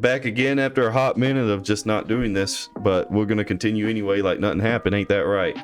Back again after a hot minute of just not doing this, but we're gonna continue anyway like nothing happened, ain't that right?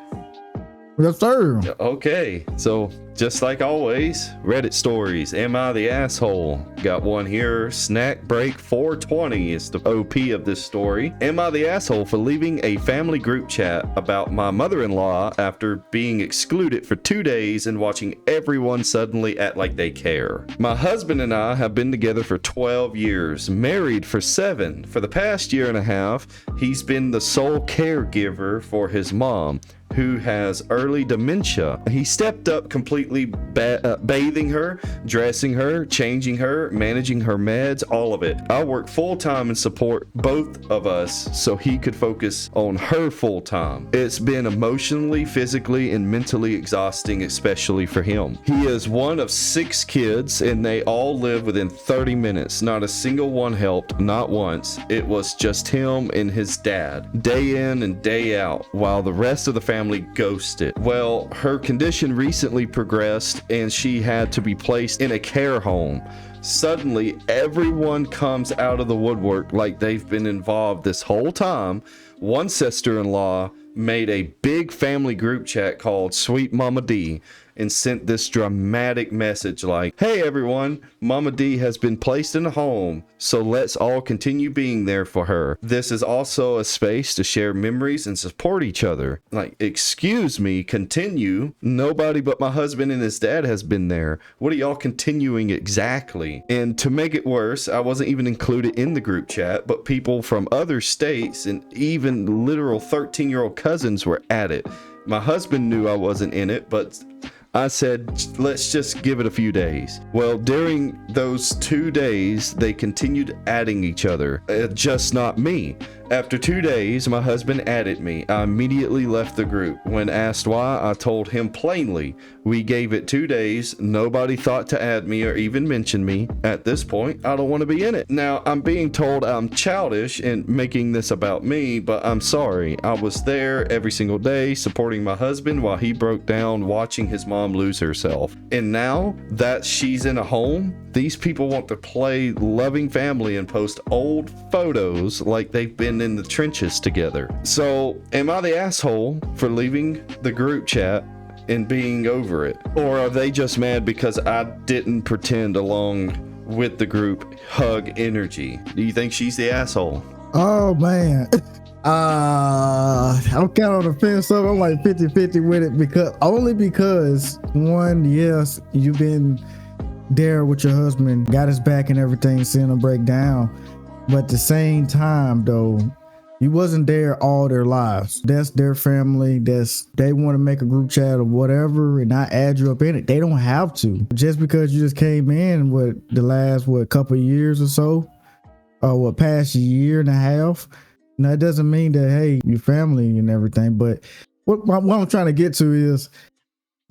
Yes, sir. Okay, so just like always, Reddit stories. Am I the asshole? Got one here. Snack break 420 is the OP of this story. Am I the asshole for leaving a family group chat about my mother-in-law after being excluded for 2 days and watching everyone suddenly act like they care? My husband and I have been together for 12 years, married for 7. For the past year and a half, he's been the sole caregiver for his mom, who has early dementia. He stepped up completely, bathing her, dressing her, changing her, managing her meds, all of it. I work full-time and support both of us so he could focus on her full-time. It's been emotionally, physically, and mentally exhausting, especially for him. He is one of 6 kids and they all live within 30 minutes. Not a single one helped, not once. It was just him and his dad, day in and day out, while the rest of the family ghosted. Well, her condition recently progressed and she had to be placed in a care home. Suddenly, everyone comes out of the woodwork like they've been involved this whole time. One sister-in-law made a big family group chat called Sweet Mama D and sent this dramatic message like, "Hey everyone, Mama D has been placed in a home, so let's all continue being there for her. This is also a space to share memories and support each other." Like, excuse me, continue? Nobody but my husband and his dad has been there. What are y'all continuing exactly? And to make it worse, I wasn't even included in the group chat, but people from other states and even literal 13-year-old cousins were at it. My husband knew I wasn't in it, but I said, let's just give it a few days. Well, during those 2 days, they continued adding each other, just not me. After 2 days, my husband added me. I immediately left the group. When asked why, I told him plainly, we gave it 2 days. Nobody thought to add me or even mention me. At this point, I don't want to be in it. Now, I'm being told I'm childish in making this about me, but I'm sorry. I was there every single day supporting my husband while he broke down watching his mom lose herself. And now that she's in a home, these people want to play loving family and post old photos like they've been in the trenches together. So, am I the asshole for leaving the group chat and being over it? Or are they just mad because I didn't pretend along with the group hug energy? Do you think she's the asshole? Oh, man. I'm kind of on the fence, so I'm like 50-50 with it because one, yes, you've been there with your husband, got his back and everything, seeing him break down. But at the same time, though, you wasn't there all their lives. That's their family. They want to make a group chat or whatever and not add you up in it. They don't have to. Just because you just came in with the last, couple of years or so, or past a year and a half, now it doesn't mean that, hey, your family and everything. But what I'm trying to get to is,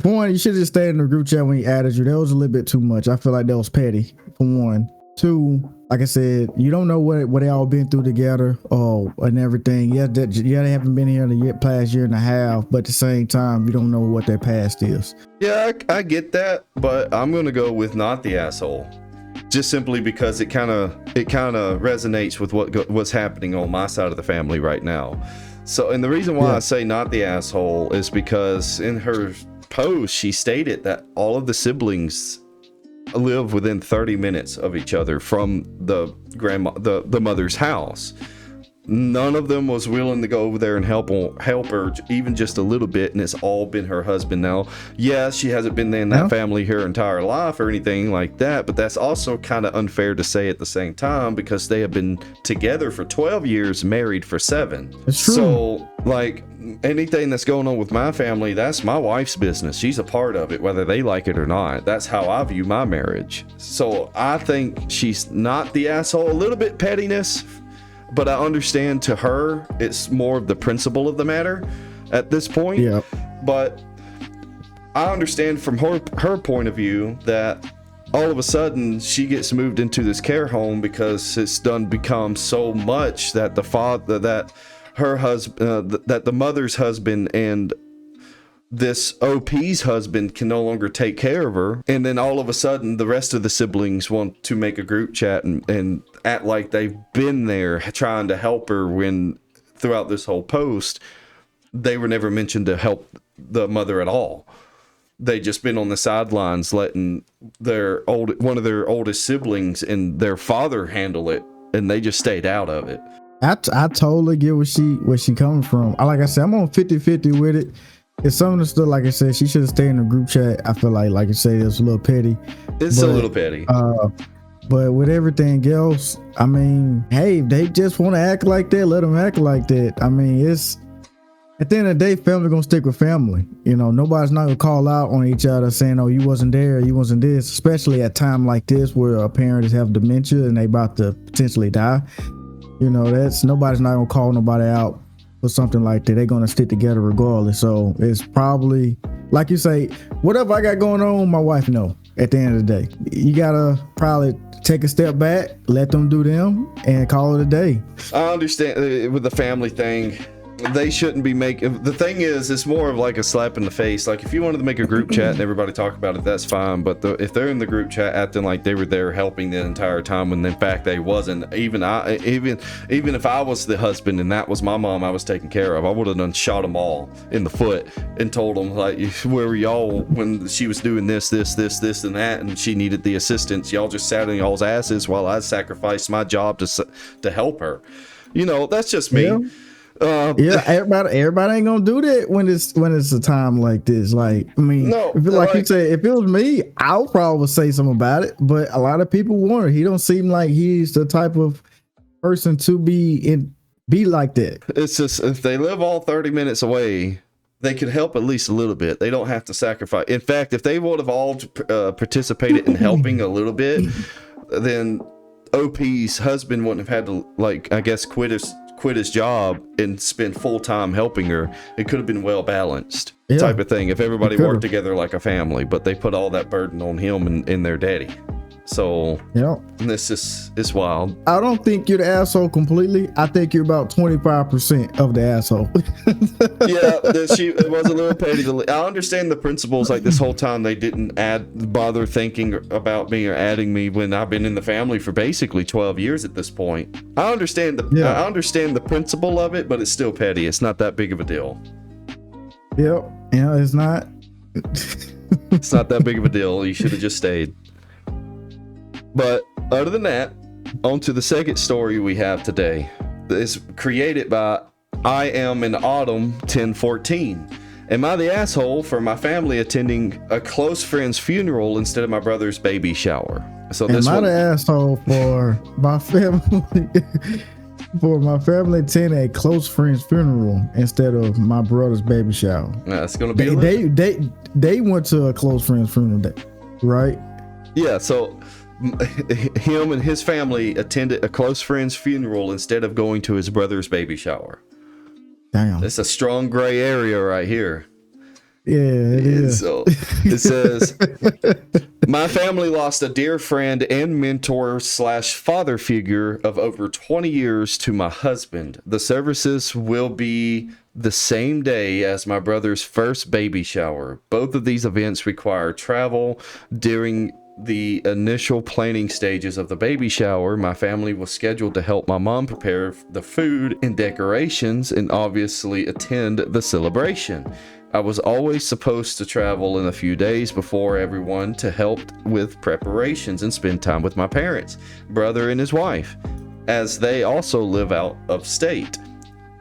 one, you should have just stayed in the group chat when he added you. That was a little bit too much. I feel like that was petty, for one. 2, like I said, you don't know what they all been through together and everything. Yeah, they haven't been here in the past year and a half, but at the same time, you don't know what their past is. Yeah, I get that, but I'm gonna go with not the asshole, just simply because it kind of resonates with what's happening on my side of the family right now. So, and the reason why I say not the asshole is because in her post, she stated that all of the siblings live within 30 minutes of each other from the mother's house. None of them was willing to go over there and help her even just a little bit, and it's all been her husband now. Yes, she hasn't been in that family her entire life or anything like that, but that's also kind of unfair to say at the same time because they have been together for 12 years, married for 7. It's true. So, like, anything that's going on with my family, that's my wife's business. She's a part of it, whether they like it or not. That's how I view my marriage. So I think she's not the asshole. A little bit pettiness, but I understand to her, it's more of the principle of the matter at this point. Yeah. But I understand from her point of view that all of a sudden she gets moved into this care home because it's become so much that the mother's husband and this OP's husband can no longer take care of her. And then all of a sudden, the rest of the siblings want to make a group chat and act like they've been there trying to help her, when throughout this whole post, they were never mentioned to help the mother at all. They just been on the sidelines letting one of their oldest siblings and their father handle it, and they just stayed out of it. I totally get where she coming from. Like I said, I'm on 50-50 with it. It's some of the stuff, like I said, she should have stayed in the group chat. I feel like you say, it's a little petty. It's a little petty. But with everything else, I mean, hey, they just want to act like that, let them act like that. I mean, it's at the end of the day, family gonna stick with family. You know, nobody's not gonna call out on each other saying, "Oh, you wasn't there, you wasn't this." Especially at a time like this where a parent have dementia and they about to potentially die. You know, nobody's not gonna call nobody out for something like that. They're gonna stick together regardless. So it's probably, like you say, whatever I got going on, my wife know. At the end of the day, you gotta probably take a step back, let them do them, and call it a day. I understand with the family thing. They shouldn't be making, the thing is, it's more of like a slap in the face. Like, if you wanted to make a group chat and everybody talk about it, that's fine. But if they're in the group chat acting like they were there helping the entire time, when in fact they wasn't, even if I was the husband and that was my mom I was taking care of, I would have done shot them all in the foot and told them, like, where were y'all when she was doing this and that, and she needed the assistance? Y'all just sat on y'all's asses while I sacrificed my job to help her. You know, that's just me. Yeah. Everybody ain't gonna do that when it's a time like this. Like, I mean, no, you say, if it was me, I'll probably say something about it. But a lot of people won't. He don't seem like he's the type of person to be like that. It's just, if they live all 30 minutes away, they could help at least a little bit. They don't have to sacrifice. In fact, if they would have all participated in helping a little bit, then OP's husband wouldn't have had to, like, I guess, quit his job and spend full time helping her. It could have been well balanced, type of thing, if everybody worked together like a family. But they put all that burden on him and their daddy. So this is wild. I don't think you're the asshole completely. I think you're about 25% of the asshole. It was a little petty. I understand the principles. Like, this whole time they didn't bother thinking about me or adding me when I've been in the family for basically 12 years at this point. I understand the principle of it, but it's still petty. It's not that big of a deal. It's not. It's not that big of a deal. You should have just stayed. But other than that, on to the second story we have today. It's created by I Am in Autumn 1014. Am I the asshole for my family attending a close friend's funeral instead of my brother's baby shower? So am I the asshole for my family for my family attending a close friend's funeral instead of my brother's baby shower? That's gonna be they went to a close friend's funeral day, right? Yeah, so him and his family attended a close friend's funeral instead of going to his brother's baby shower. Damn. That's a strong gray area right here. Yeah, it is. So it says, my family lost a dear friend and mentor / father figure of over 20 years to my husband. The services will be the same day as my brother's first baby shower. Both of these events require travel. During the initial planning stages of the baby shower, my family was scheduled to help my mom prepare the food and decorations and obviously attend the celebration. I was always supposed to travel in a few days before everyone to help with preparations and spend time with my parents, brother and his wife, as they also live out of state.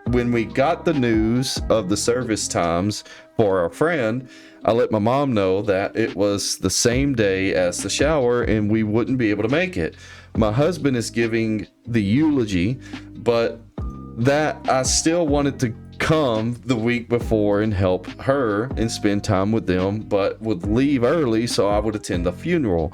When we got the news of the service times for our friend, I let my mom know that it was the same day as the shower and we wouldn't be able to make it. My husband is giving the eulogy, but that I still wanted to come the week before and help her and spend time with them, but would leave early so I would attend the funeral.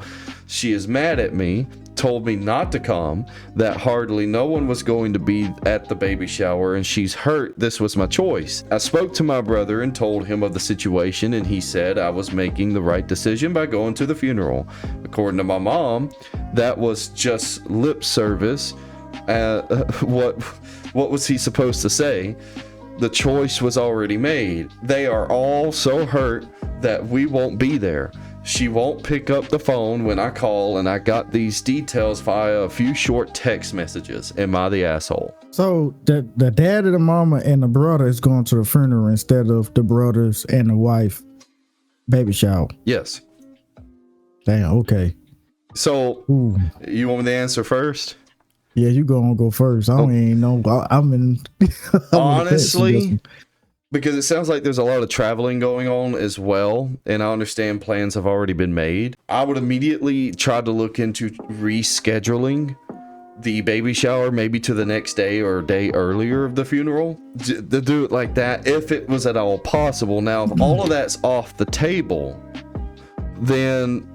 She is mad at me, told me not to come, that hardly no one was going to be at the baby shower, and she's hurt this was my choice. I spoke to my brother and told him of the situation, and he said I was making the right decision by going to the funeral. According to my mom, that was just lip service. What was he supposed to say? The choice was already made. They are all so hurt that we won't be there. She won't pick up the phone when I call, and I got these details via a few short text messages. Am I the asshole? So the dad and the mama and the brother is going to the funeral instead of the brothers and the wife baby shower. Yes. Damn, okay. So, Ooh. You want me to answer first? Yeah, you go first. I don't even know. I'm in. Honestly, because it sounds like there's a lot of traveling going on as well, and I understand plans have already been made. I would immediately try to look into rescheduling the baby shower maybe to the next day or a day earlier of the funeral, to do it like that if it was at all possible. Now, if all of that's off the table, then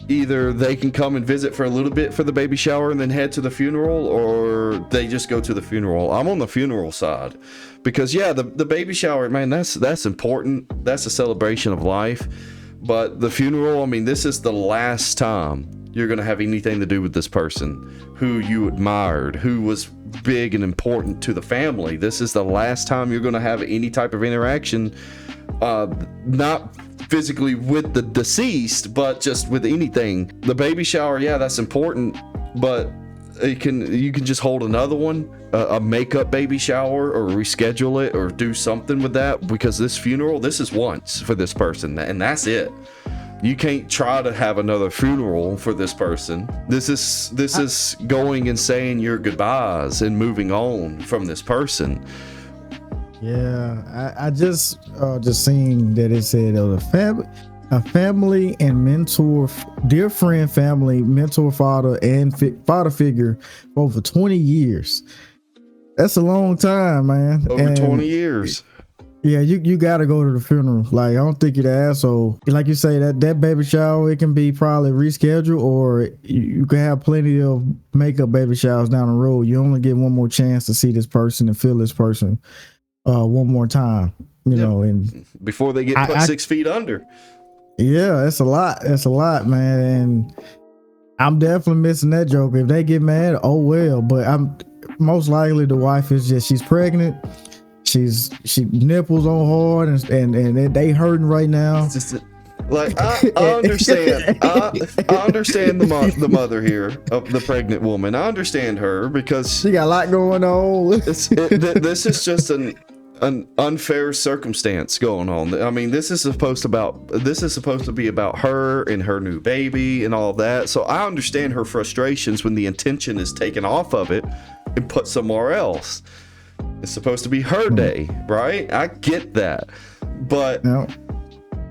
either they can come and visit for a little bit for the baby shower and then head to the funeral, or they just go to the funeral. I'm on the funeral side because yeah, the baby shower, man, that's important. That's a celebration of life. But the funeral, I mean, this is the last time you're going to have anything to do with this person who you admired, who was big and important to the family. This is the last time you're going to have any type of interaction, not physically with the deceased, but just with anything. The baby shower, yeah, that's important, but you can just hold another one, a makeup baby shower, or reschedule it, or do something with that, because this funeral, this is once for this person, and that's it. You can't try to have another funeral for this person. This is going and saying your goodbyes and moving on from this person. Yeah, I just seen that it said a family and mentor, dear friend, family, mentor, father, and father figure for over 20 years. That's a long time, man. Over 20 years. Yeah, you gotta go to the funeral. Like, I don't think you're the asshole. Like you say, that baby shower, it can be probably rescheduled, or you can have plenty of makeup baby showers down the road. You only get one more chance to see this person and feel this person one more time, you know, and before they get put 6 feet under. Yeah, that's a lot, man. And I'm definitely missing that joke. If they get mad, oh well. But I'm most likely the wife is just, she's pregnant, she nipples on hard, and they hurting right now. It's just like I understand. I understand the mother here of the pregnant woman. I understand her because she got a lot going on. This is just an unfair circumstance going on. I mean, this is supposed to be about her and her new baby and all of that. So I understand her frustrations when the intention is taken off of it and put somewhere else. It's supposed to be her day, right? I get that, but no.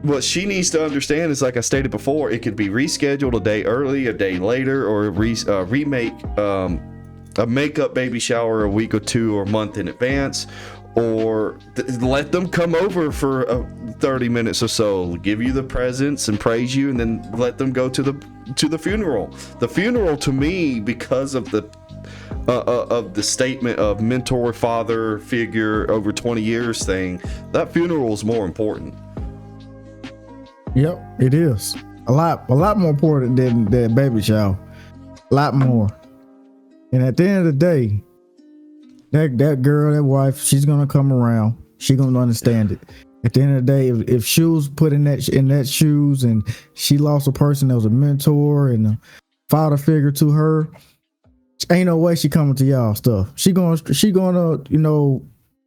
What she needs to understand is, like I stated before, it could be rescheduled a day early, a day later, or remake a makeup baby shower a week or two or a month in advance, or let them come over for 30 minutes or so, give you the presents and praise you, and then let them go to the funeral. The funeral, to me, because of the statement of mentor, father figure over 20 years thing, that funeral is more important. Yep, it is a lot more important than that baby shower. A lot more. And at the end of the day, that girl, that wife, she's gonna come around. She's gonna understand it. At the end of the day, if she was put in that shoes, and she lost a person that was a mentor and a father figure to her, ain't no way she coming to y'all stuff. She gonna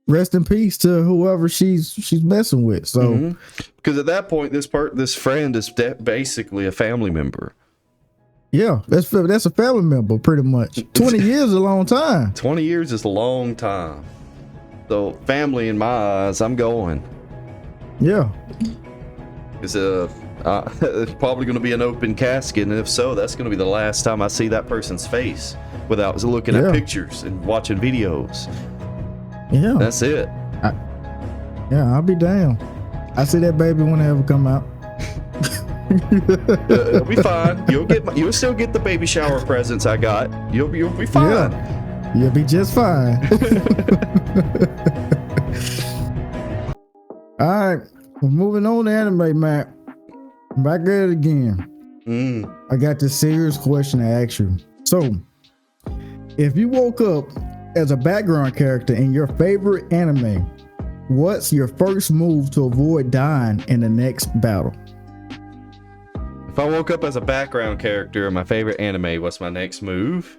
rest in peace to whoever she's messing with. So, because at that point, this friend is basically a family member. Yeah, that's a family member, pretty much. 20 years is a long time. 20 years is a long time. So family in my eyes, I'm going. Yeah. It's probably going to be an open casket, and if so, that's going to be the last time I see that person's face without looking at pictures and watching videos. Yeah, that's it. I'll be down. I see that baby when it ever come out. It'll be fine. You'll still get the baby shower presents I got. You'll be fine. Yeah, you'll be just fine. All right, we're moving on to anime, Matt. Back at it again. I got this serious question to ask you. So, if you woke up as a background character in your favorite anime, What's your first move to avoid dying in the next battle? If I woke up as a background character in my favorite anime, what's my next move?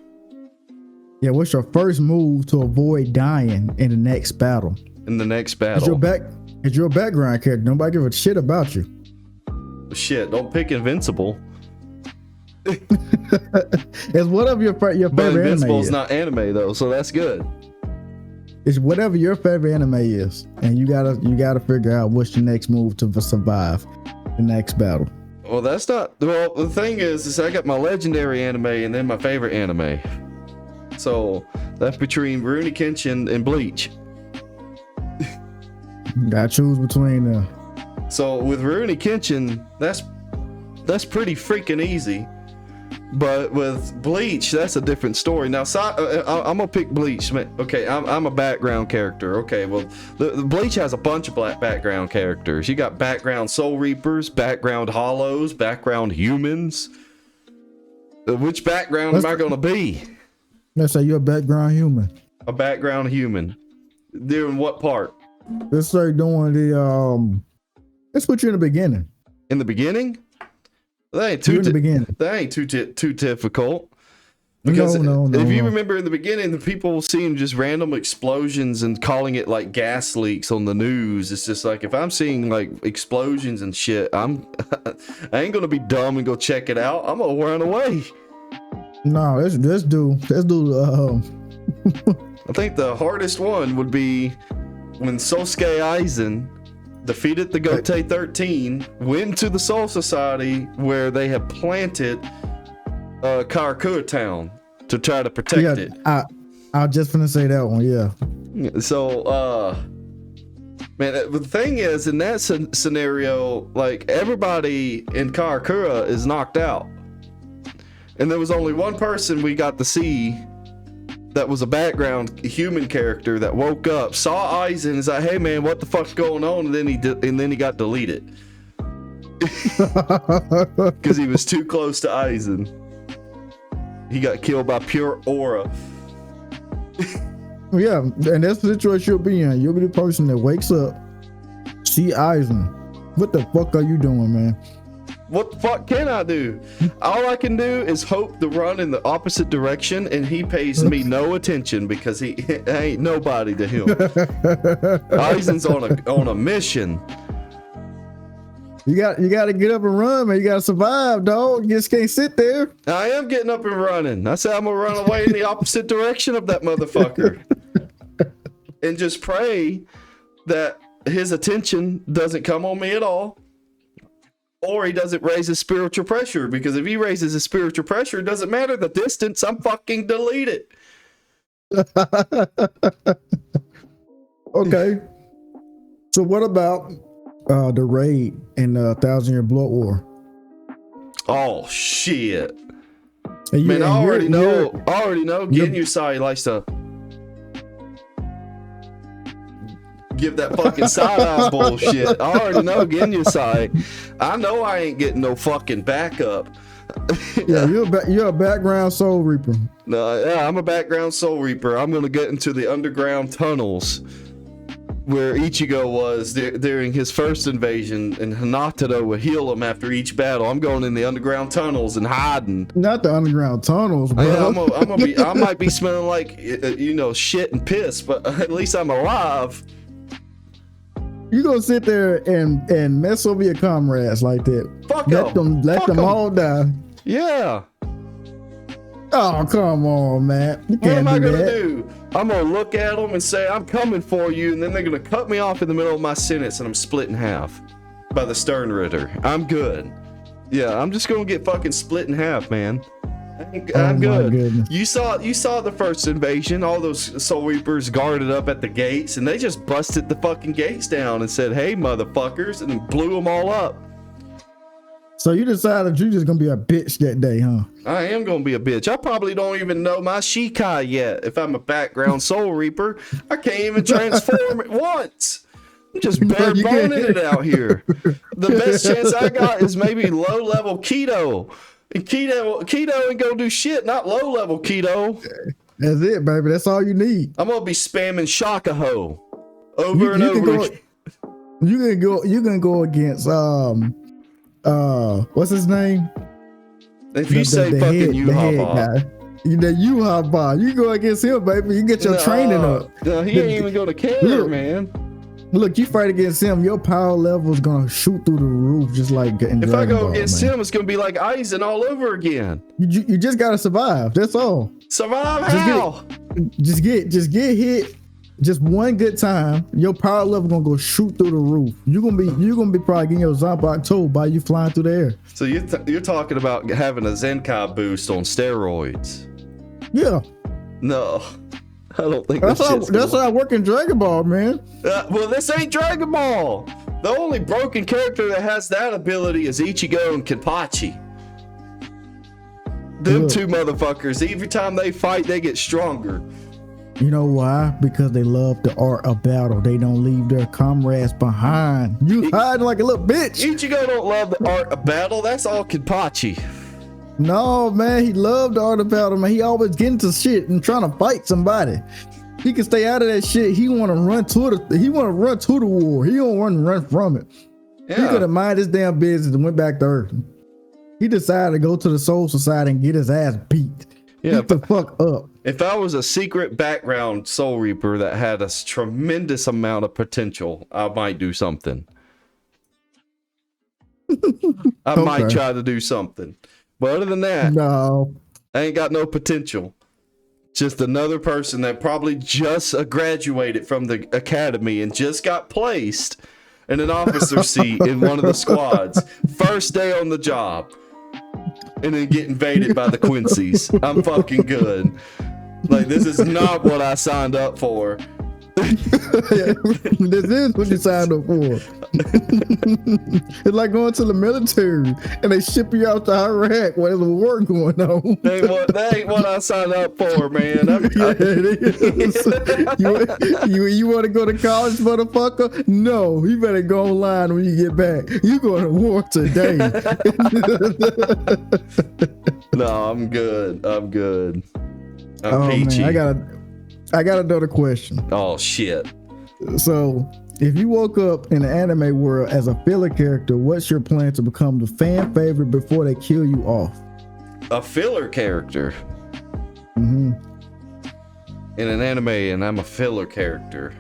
Yeah, what's your first move to avoid dying in the next battle? In the next battle. It's your background character. Nobody give a shit about you. Shit, don't pick Invincible. It's whatever your favorite But anime Invincible's is. not anime though, so that's good. It's whatever your favorite anime is, and you gotta figure out what's your next move to survive the next battle. Well, that's not. Well, the thing is I got my legendary anime and then my favorite anime. So that's between Rurouni Kenshin and Bleach. Gotta choose between them. So with Rurouni Kenshin, that's pretty freaking easy. But with Bleach, that's a different story. Now, I'm gonna pick Bleach. Okay, I'm a background character. Okay, well, the Bleach has a bunch of background characters. You got background Soul Reapers, background Hollows, background humans. Which background am I gonna be? Let's say you're a background human. A background human. Doing what part? Let's say doing the let's put you in the beginning. In the beginning? That ain't too difficult. Because No. if you remember in the beginning, the people seeing just random explosions and calling it like gas leaks on the news. It's just like, if I'm seeing like explosions and shit, I ain't gonna be dumb and go check it out. I'm gonna run away. No, let's do I think the hardest one would be when Sosuke Aizen defeated the Gotei 13, went to the Soul Society where they have planted Karakura Town to try to protect it. I just finna say that one, yeah. So, man, the thing is, in that scenario, like, everybody in Karakura is knocked out. And there was only one person we got to see that was a background human character that woke up, saw Aizen, and was like, "Hey man, what the fuck's going on?" And then he got deleted because he was too close to Aizen. He got killed by pure aura. Yeah, and that's the situation you'll be in. You'll be the person that wakes up, see Aizen. What the fuck are you doing, man? What the fuck can I do? All I can do is hope to run in the opposite direction, and he pays me no attention because he ain't nobody to him. Aizen's on a mission. You got to get up and run, man. You got to survive, dog. You just can't sit there. I am getting up and running. I said I'm gonna run away in the opposite direction of that motherfucker, and just pray that his attention doesn't come on me at all. Or he doesn't raise his spiritual pressure, because if he raises his spiritual pressure, it doesn't matter the distance, I'm fucking deleted. Okay. So what about the raid in the 1,000-Year Blood War? Oh shit. Man, I already know Genyusai likes to give that fucking side-eye bullshit. I already know Genyusai. I know I ain't getting no fucking backup. Yeah, you're a background Soul Reaper. No, yeah, I'm a background Soul Reaper. I'm gonna get into the underground tunnels where Ichigo was during his first invasion, and Hinata would heal him after each battle. I'm going in the underground tunnels and hiding. Not the underground tunnels, bro. Yeah, I might be smelling like shit and piss, but at least I'm alive. You gonna sit there and mess over your comrades like that? Fuck let them all die. Yeah. Oh, come on, man. You What am I do gonna that. do? I'm gonna look at them and say, "I'm coming for you," and then they're gonna cut me off in the middle of my sentence, and I'm split in half by the Stern Ritter. I'm good. Yeah, I'm just gonna get fucking split in half, man. I'm good. Goodness. You saw the first invasion. All those Soul Reapers guarded up at the gates, and they just busted the fucking gates down and said, "Hey, motherfuckers," and then blew them all up. So you decided you're just gonna be a bitch that day, huh? I am gonna be a bitch. I probably don't even know my Shikai yet. If I'm a background Soul Reaper, I can't even transform it once. I'm just bare boning it out here. The best chance I got is maybe low level keto. And keto ain't gonna do shit, not low level keto. That's it, baby. That's all you need. I'm gonna be spamming Shakaho. over and over again. You can go against what's his name? If you say fucking guy. The U-Haul bar. You go against him, baby. You get your training up. No, he ain't even gonna care, man. Look, you fight against him, your power level is gonna shoot through the roof, just like in if Dragon I go Ball, against man. him, it's gonna be like Aizen all over again. You just gotta survive. That's all. Survive how? Just get hit. Just one good time, your power level gonna go shoot through the roof. You're gonna be probably getting your Zombot toe by you flying through the air. So you're talking about having a Zenkai boost on steroids? Yeah. No, I don't think that's how I work in Dragon Ball, man. Well, this ain't Dragon Ball. The only broken character that has that ability is Ichigo and Kenpachi. Them two motherfuckers, every time they fight, they get stronger. You know why? Because they love the art of battle. They don't leave their comrades behind. You hiding like a little bitch. Ichigo don't love the art of battle. That's all Kenpachi. No, man, he loved the art of battle, man. He always getting to shit and trying to fight somebody. He can stay out of that shit. He want to run to the war. He don't want to run from it. Yeah. He could have minded his damn business and went back to Earth. He decided to go to the Soul Society and get his ass beat. Yeah, beat the fuck up. If I was a secret background Soul Reaper that had a tremendous amount of potential, I might do something. I might try to do something. But other than that, no, I ain't got no potential. Just another person that probably just graduated from the academy and just got placed in an officer seat in one of the squads. First day on the job. And then get invaded by the Quincy's. I'm fucking good. Like, this is not what I signed up for. This is what you signed up for. It's like going to the military and they ship you out to Iraq while there's a war going on. That ain't what I signed up for, man. You want to go to college, motherfucker? No, you better go online when you get back. You going to war today. No, I'm good. I'm peachy. Man, I got another question. Oh shit. So, if you woke up in the anime world as a filler character, what's your plan to become the fan favorite before they kill you off? A filler character? Mm-hmm. In an anime, and I'm a filler character.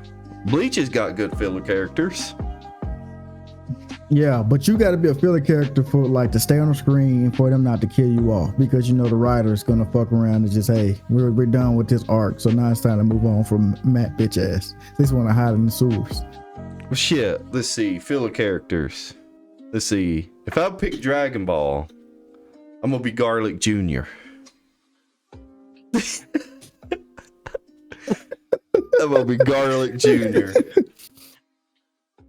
Bleach has got good filler characters. Yeah, but you got to be a filler character for like to stay on the screen for them not to kill you off, because you know the writer is gonna fuck around and just, hey, we're done with this arc, so now it's time to move on from Matt bitch ass. They just want to hide in the sewers. Well, shit. Let's see, filler characters. Let's see. If I pick Dragon Ball, I'm gonna be Garlic Jr. I'm gonna be Garlic Jr.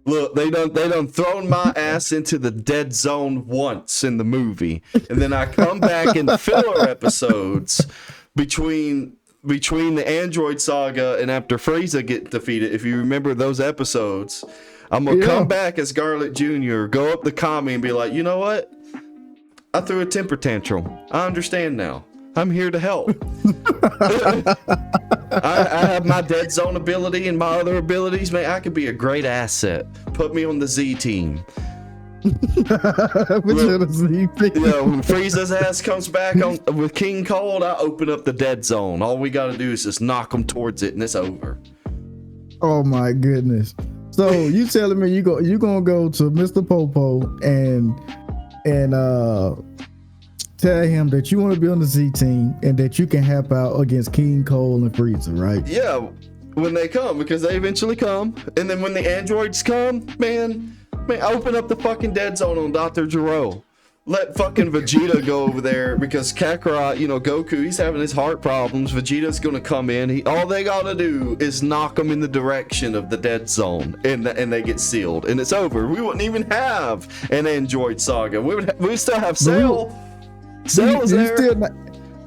Look, they done thrown my ass into the dead zone once in the movie, and then I come back in filler episodes between the Android saga and after Frieza get defeated. If you remember those episodes, I'm gonna come back as Garlic Jr., go up to Kami and be like, you know what? I threw a temper tantrum. I understand now. I'm here to help. I have my dead zone ability and my other abilities, man. I could be a great asset. Put me on the Z team. When Frieza's ass comes back with King Cold, I open up the dead zone. All we gotta do is just knock him towards it and it's over. Oh my goodness. So you telling me you gonna go to Mr. Popo and tell him that you want to be on the Z team and that you can help out against King Cole and Frieza, right? Yeah, when they come, because they eventually come. And then when the androids come, man, open up the fucking dead zone on Dr. Gero. Let fucking Vegeta go over there, because Kakarot, Goku, he's having his heart problems. Vegeta's gonna come in. All they gotta do is knock them in the direction of the dead zone, and they get sealed, and it's over. We wouldn't even have an android saga. We still have Cell. Cell is there.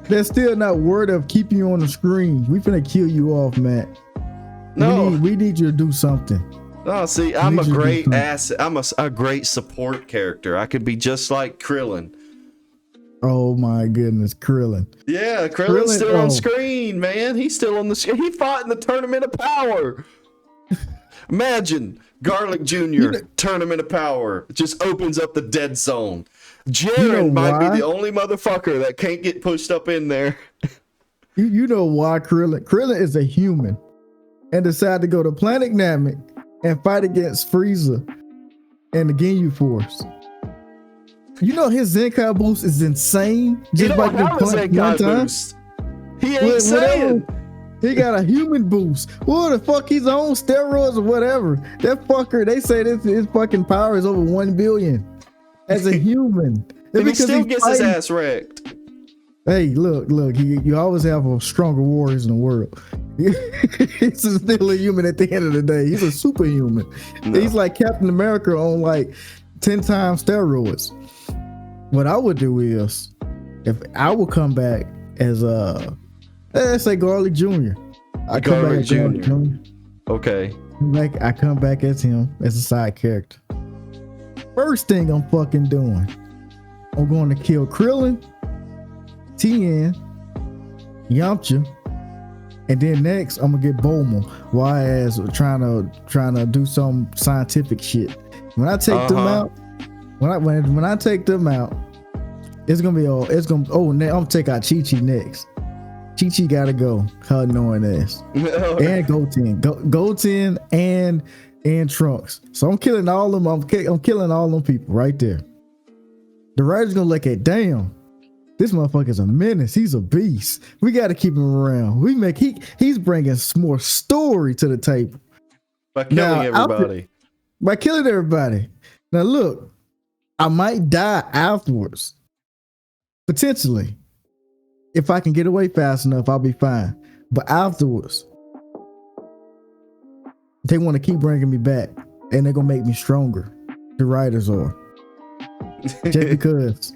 They're still not worried of keeping you on the screen. We finna kill you off, Matt. No, we need you to do something. No, see, I'm a great asset. I'm a great support character. I could be just like Krillin. Oh my goodness, Krillin. Yeah, Krillin's still on screen, man. He's still on the screen. He fought in the Tournament of Power. Imagine Garlic Jr. Tournament of Power just opens up the dead zone. Jaren might be the only motherfucker that can't get pushed up in there. You know why Krillin is a human and decided to go to Planet Namek and fight against Frieza and the Ginyu Force. You know his Zenkai boost is insane. Just like the punch one time. Boost. He ain't saying. He got a human boost. What the fuck? He's on steroids or whatever. That fucker, they say his fucking power is over 1 billion as a human. And he still gets his ass wrecked. Hey, look, you always have a stronger warriors in the world. He's still a human at the end of the day. He's a superhuman. No. He's like Captain America on like 10 times steroids. What I would do is, if I would come back as let's say Garlic Jr. I come back as Garlic Jr. Okay. I come back as him as a side character. First thing I'm fucking doing, I'm going to kill Krillin, Tien, Yamcha, and then next I'm gonna get Bulma. Why as trying to do some scientific shit. When I take them out, when I take them out, it's gonna be all. It's gonna. Oh, I'm gonna take out Chi-Chi next. Chi-Chi gotta go. Her annoying ass. And Goten and Trunks. So I'm killing all them. I'm killing all them people right there. The writer's gonna look at, damn, this motherfucker's a menace. He's a beast. We gotta keep him around. He's bringing more story to the table by killing everybody. By killing everybody. Now look, I might die afterwards. Potentially. If I can get away fast enough, I'll be fine. But afterwards, they want to keep bringing me back, and they're gonna make me stronger. The writers are. Just because.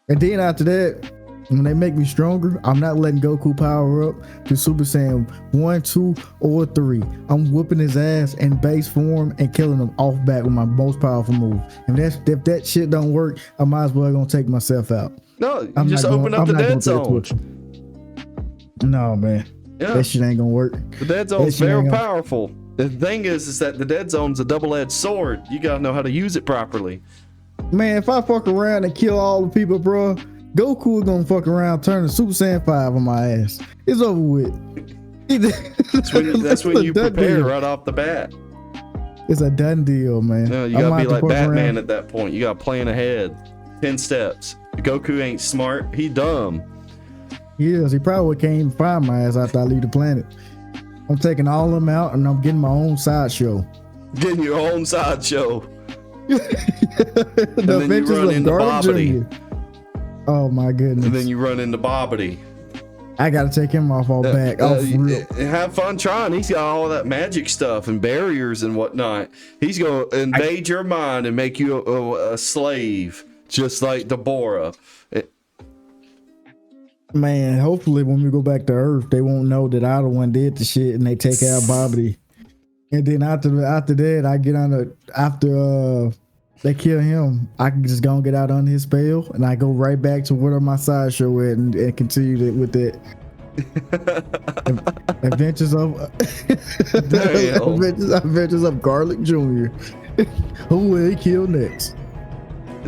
And then after that, when they make me stronger, I'm not letting Goku power up to Super Saiyan 1, 2, or 3. I'm whooping his ass in base form and killing him off back with my most powerful move. And if that shit don't work, I might as well gonna take myself out. No, you just open up the dead zone. No, man. Yeah. That shit ain't gonna work. The dead zone's very powerful. The thing is that the dead zone's a double-edged sword. You gotta know how to use it properly. Man, if I fuck around and kill all the people, bro, Goku gonna fuck around, turn to Super Saiyan 5 on my ass. It's over with. That's when you prepare right off the bat. It's a done deal, man. No, you gotta be like Batman at that point. You gotta plan ahead. 10 steps. Goku ain't smart. He dumb. He is. He probably can't even find my ass after I leave the planet. I'm taking all of them out and I'm getting my own sideshow. Getting your own sideshow. The and then you run into Bobbity. Oh my goodness. And then you run into Bobbity. I gotta take him off all back. Have fun trying. He's got all that magic stuff and barriers and whatnot. He's gonna invade your mind and make you a slave, just like Deborah. Man, hopefully when we go back to Earth, they won't know that I the one did the shit and they take out Bobbity. And then after that, I get on after they kill him, I can just go and get out under his spell and I go right back to where my sideshow at and continue with that. Adventures of Garlic Jr. Who will he kill next?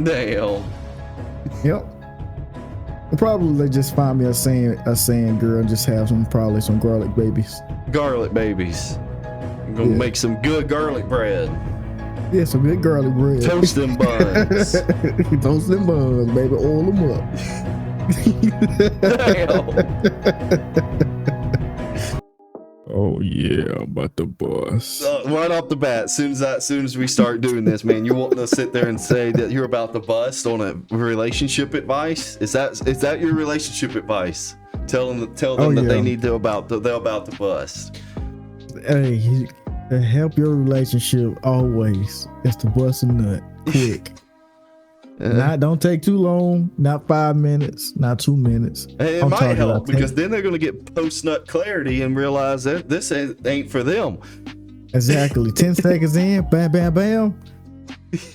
Damn. Yep. Probably just find me a sand girl and just have some garlic babies. Garlic babies. I'm gonna make some good garlic bread. Yeah, some good garlic bread. Toast them buns. Toast them buns, baby. Oil them up. Oh yeah, I'm about to bust. Right off the bat, as soon as we start doing this, man, you want to sit there and say that you're about to bust on a relationship advice? Is that your relationship advice? Tell them that they need to they're about to bust. Hey, to help your relationship always is to bust a nut quick. Don't take too long, not 5 minutes, not 2 minutes. It might help because then they're going to get post-nut clarity and realize that this ain't for them. Exactly. 10 seconds in, bam, bam, bam.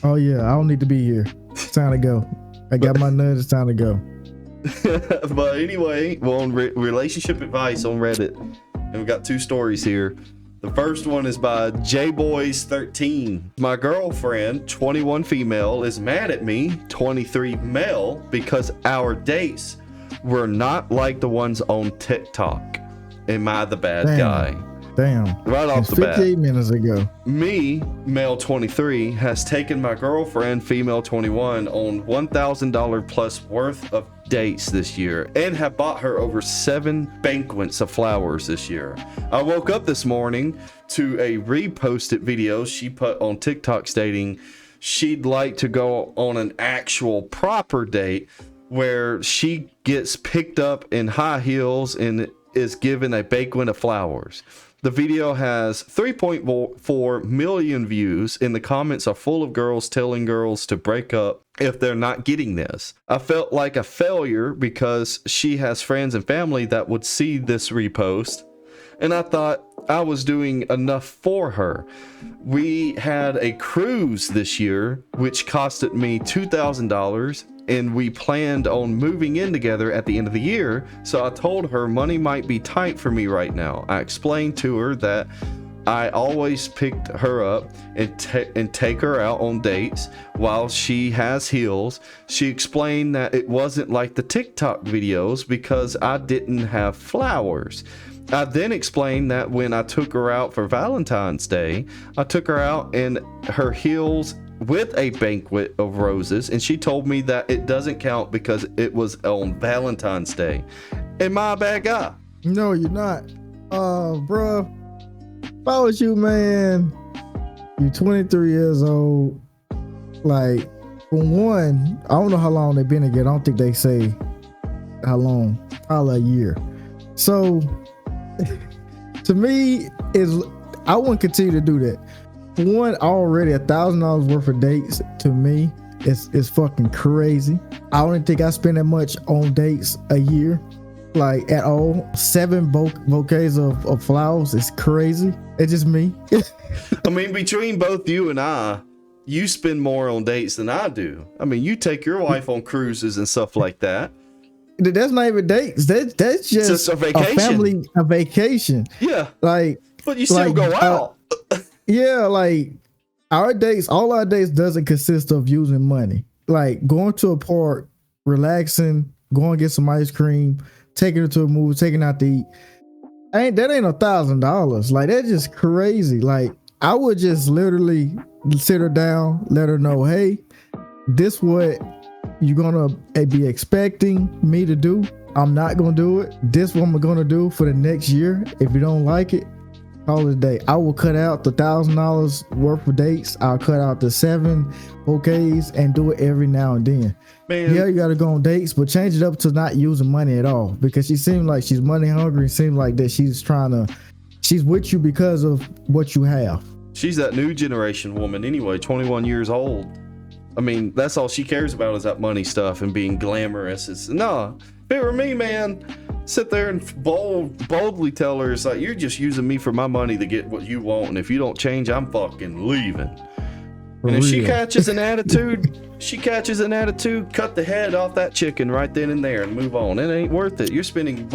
Oh yeah, I don't need to be here. It's time to go. I got my nut, it's time to go. But anyway, we're on relationship advice on Reddit. And we got 2 stories here. The first one is by JBoys13. My girlfriend, 21 female, is mad at me, 23 male, because our dates were not like the ones on TikTok. Am I the bad guy? Damn. Right off the bat. 58 minutes ago. Me, male 23, has taken my girlfriend, female 21, on $1,000 plus worth of dates this year and have bought her over 7 banquets of flowers this year. I woke up this morning to a reposted video she put on TikTok stating she'd like to go on an actual proper date where she gets picked up in high heels and is given a banquet of flowers. The video has 3.4 million views, and the comments are full of girls telling girls to break up if they're not getting this. I felt like a failure because she has friends and family that would see this repost, and I thought I was doing enough for her. We had a cruise this year, which costed me $2,000, and we planned on moving in together at the end of the year, so I told her money might be tight for me right now. I explained to her that I always picked her up and take her out on dates while she has heels. She explained that it wasn't like the TikTok videos because I didn't have flowers. I then explained that when I took her out for Valentine's Day, I took her out in her heels with a banquet of roses, and she told me that it doesn't count because it was on Valentine's Day. Am I a bad guy? No, you're not. Bro, if I was you, man, you're 23 years old. Like, for one, I don't know how long they've been together. I don't think they say how long. Probably a year. So, to me, I wouldn't continue to do that. One, already $1,000 worth of dates to me is fucking crazy. I don't think I spend that much on dates a year, like at all. 7 bouquets of flowers is crazy. It's just me. I mean, between both you and I, you spend more on dates than I do. I mean, you take your wife on cruises and stuff like that. That's not even dates. That's just a vacation. A vacation. Yeah. Like, but you still go out. Yeah, like all our dates doesn't consist of using money. Like going to a park, relaxing, going to get some ice cream, taking her to a movie, taking her out to eat. That ain't $1,000. Like that's just crazy. Like I would just literally sit her down, let her know, hey, this what you're gonna be expecting me to do. I'm not gonna do it. This what I'm gonna do for the next year. If you don't like it, call it a day. I will cut out the $1,000 worth of dates. I'll cut out the 7 bouquets and do it every now and then. Man. Yeah, you gotta go on dates, but change it up to not using money at all, because she seems like she's money hungry. It seems like that she's with you because of what you have. She's that new generation woman anyway, 21 years old. I mean, that's all she cares about is that money stuff and being glamorous. It's no, if it were me, man, sit there and boldly tell her, it's like, you're just using me for my money to get what you want, and if you don't change, I'm fucking leaving. And if she catches an attitude, cut the head off that chicken right then and there and move on. It ain't worth it. You're spending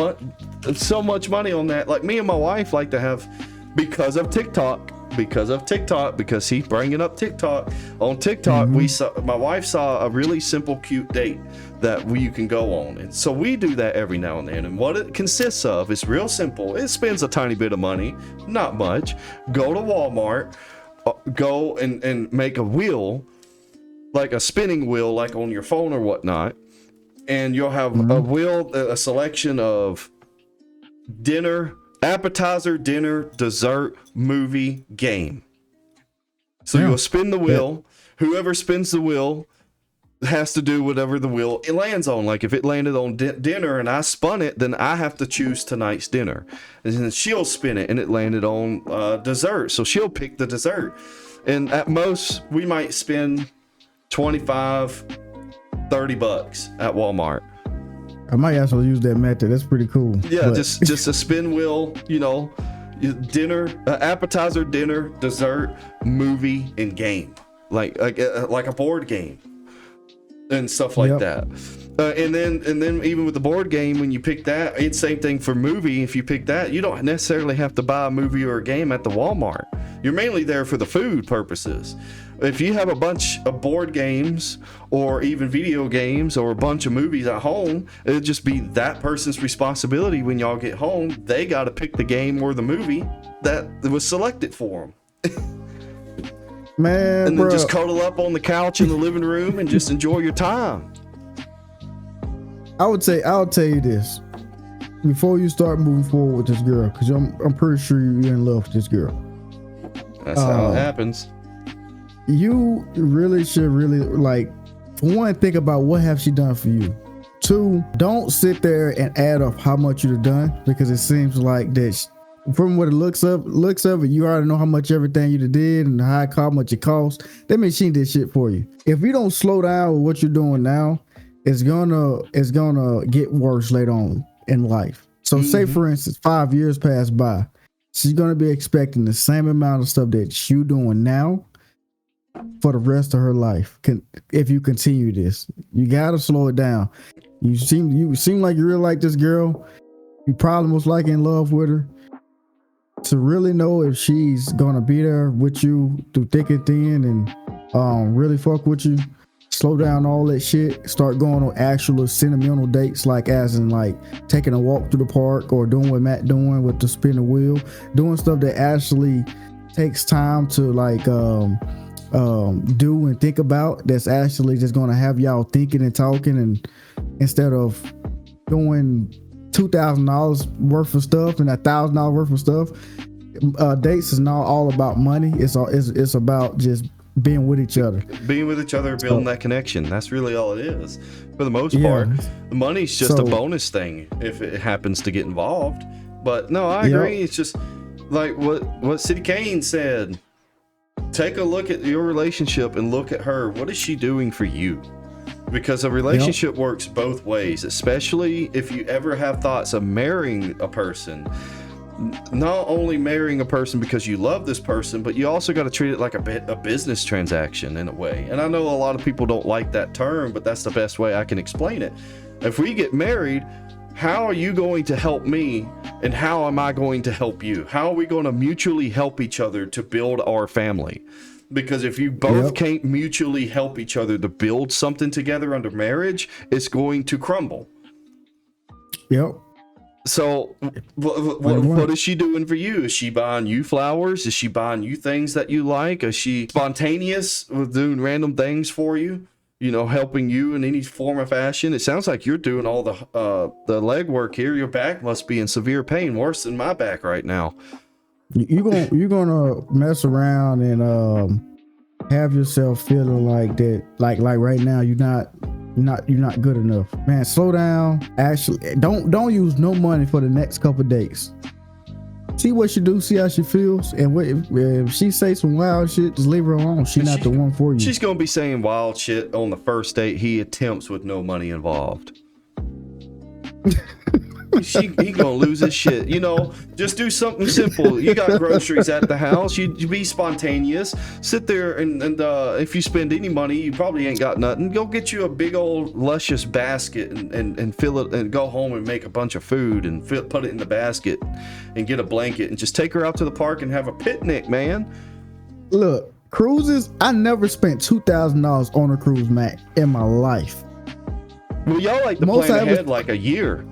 so much money on that. Like me and my wife like to have, because of TikTok, because he's bringing up TikTok. On TikTok, my wife saw a really simple, cute date that you can go on. And so we do that every now and then. And what it consists of is real simple. It spends a tiny bit of money, not much. Go to Walmart, go and make a wheel, like a spinning wheel, like on your phone or whatnot. And you'll have a wheel, a selection of dinner, appetizer, dinner, dessert, movie, game. So you'll spin the wheel. Whoever spins the wheel has to do whatever the wheel it lands on. Like if it landed on dinner and I spun it, then I have to choose tonight's dinner. And then she'll spin it and it landed on dessert. So she'll pick the dessert. And at most, we might spend $25, $30 at Walmart. I might actually use that method. That's pretty cool. Yeah, just a spin wheel, dinner, appetizer, dinner, dessert, movie, and game, like a board game and stuff like that. And then even with the board game, when you pick that, it's same thing for movie. If you pick that, you don't necessarily have to buy a movie or a game at the Walmart. You're mainly there for the food purposes. If you have a bunch of board games or even video games or a bunch of movies at home, it'll just be that person's responsibility when y'all get home. They got to pick the game or the movie that was selected for them. Man, and then just cuddle up on the couch in the living room and just enjoy your time. I'll tell you this before you start moving forward with this girl, because I'm pretty sure you're in love with this girl. That's how it happens. You really should like, for one, think about what have she done for you. Two, don't sit there and add up how much you've done, because it seems like that from what it looks of it, you already know how much everything you did and how much it cost. That means she did shit for you. If you don't slow down with what you're doing now, it's gonna get worse later on in life. So say for instance, 5 years pass by, she's gonna be expecting the same amount of stuff that you doing now for the rest of her life. If you continue this, you gotta slow it down. You seem like you really like this girl. You probably most likely in love with her. To really know if she's gonna be there with you through thick and thin and really fuck with you, slow down all that shit. Start going on actual sentimental dates, like as in like taking a walk through the park or doing what Matt doing with the spinning wheel, doing stuff that actually takes time to like do and think about. That's actually just gonna have y'all thinking and talking, and instead of doing $2,000 worth of stuff and $1,000 worth of stuff, dates is not all about money. It's about just being with each other, building that connection. That's really all it is for the most part. The money's just a bonus thing if it happens to get involved. But no, I agree. It's just like what CEDDYCAIN said. Take a look at your relationship and look at her. What is she doing for you? Because a relationship works both ways, especially if you ever have thoughts of marrying a person. Not only marrying a person because you love this person, but you also got to treat it like a business transaction in a way. And I know a lot of people don't like that term, but that's the best way I can explain it. If we get married, how are you going to help me and how am I going to help you? How are we going to mutually help each other to build our family? Because if you both can't mutually help each other to build something together under marriage, it's going to crumble. So what is she doing for you? Is she buying you flowers? Is she buying you things that you like? Is she spontaneous with doing random things for you? You know, helping you in any form or fashion? It sounds like you're doing all the leg work here. Your back must be in severe pain, worse than my back right now. You're gonna mess around and have yourself feeling like that, like right now you're not good enough. Man, slow down. Actually, don't use no money for the next couple days. See what she do, see how she feels, and if she say some wild shit, just leave her alone. She's not the one for you. She's gonna be saying wild shit on the first date he attempts with no money involved. He gonna lose his shit. You know, just do something simple. You got groceries at the house. You be spontaneous. Sit there and if you spend any money, you probably ain't got nothing. Go get you a big old luscious basket and fill it, and go home and make a bunch of food and put it in the basket and get a blanket and just take her out to the park and have a picnic, man. Look, cruises. I never spent $2,000 on a cruise, Mac, in my life. Well, y'all like to plan ahead like a year.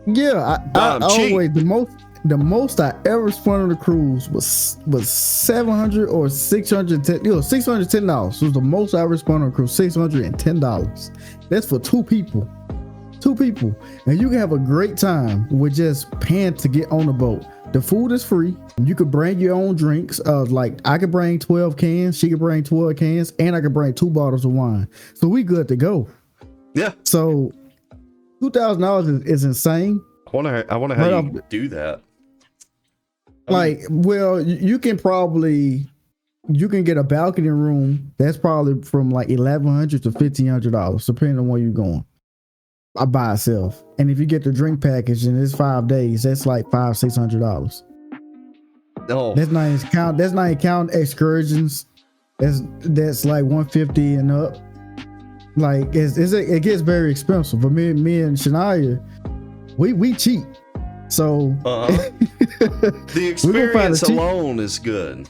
Yeah, I always the most I ever spent on a cruise was $700 or $610. $610 was the most I ever spent on a cruise. $610. That's for two people. And you can have a great time with just paying to get on the boat. The food is free. You could bring your own drinks. Like I could bring 12 cans, she could bring 12 cans, and I could bring 2 bottles of wine. So we good to go. Yeah. So $2,000 is insane. I wonder how you do that. Like, well, you can get a balcony room that's probably from like $1,100 to $1,500, depending on where you're going. By itself, and if you get the drink package and it's 5 days, that's like $500-$600. Oh, that's not even count excursions. That's like $150 and up. Like it gets very expensive. But me and Shania, we cheap. So the experience alone is good.